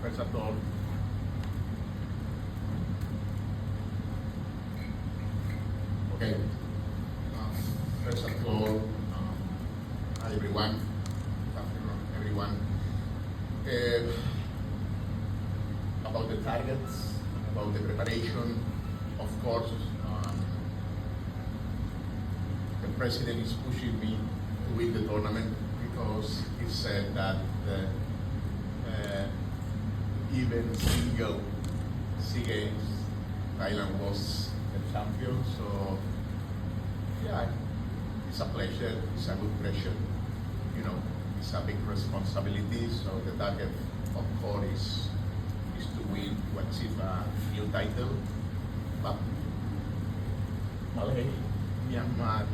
First of all, okay. First of all, hi everyone. Good afternoon, everyone. About the targets, about the preparation, of course, the president is pushing me to win the tournament because he said that even single SEA Games, Thailand was the champion. So yeah, it's a pleasure, it's a good pressure. You know, it's a big responsibility. So the target, of course, is to win, to achieve a new title. But Malay, Myanmar,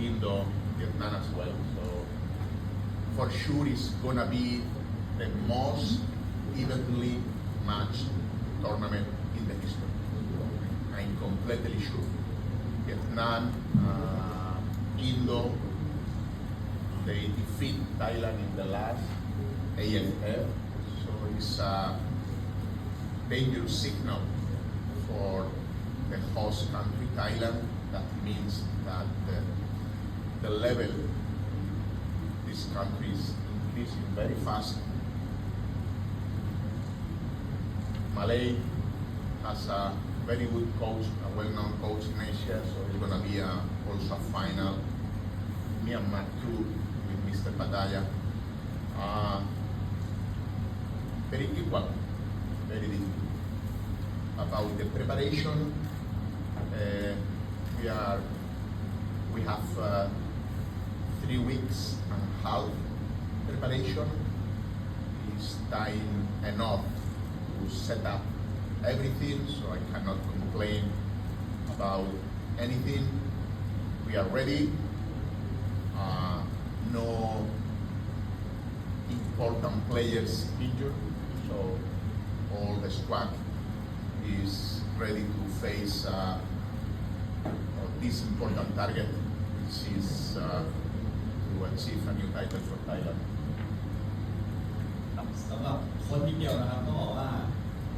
Indo, Vietnam as well. So for sure it's gonna be the most evenly matched tournament in the history. I'm completely sure. Vietnam, Indo, they defeat Thailand in the last AFF. So it's a dangerous signal for the host country, Thailand. That means that the level this country is increasing very fast. Malay has a very good coach, a well-known coach in Asia, so it's going to be also a final. Myanmar too, with Mr. Pattaya. Very equal, very difficult. About the preparation, we have 3 weeks and a half preparation. It's time enough to set up everything, so I cannot complain about anything. We are ready. No important players injured, so all the squad is ready to face this important target, which is to achieve a new title for Thailand. สำหรับคนนิดเดียวนะครับก็บอกว่า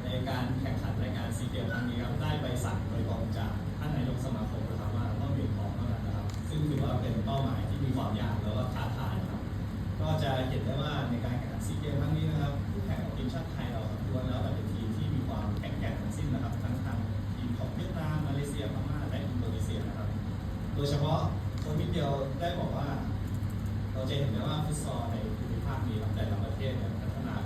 ในการแข่งขันรายการซีเกมครั้งนี้ครับได้ใบสั่งโดยตรงจากท่านนายกสมาคมนะครับว่าต้องเหรียญทองเท่านั้นนะครับซึ่งถือว่าเป็นเป้าหมายที่มีความยากแล้วก็ท้าทายนะครับก็จะเห็นได้ว่าในการแข่งขันซีเกมครั้งนี้นะครับผู้แข่งของทีมชาติไทยเราครับล้วนแล้วแต่เป็นทีมที่มีความแข็งแกร่งทั้งสิ้นนะครับทั้งทางทีมของเวียดนามมาเลเซียพม่าและอินโดนีเซียนะครับโดยเฉพาะคนนิดเดียวได้บอกว่าเราจะเห็นได้ว่าฟุตซอลในภูมิภาคนี้ครับแต่ละประเทศเนี่ย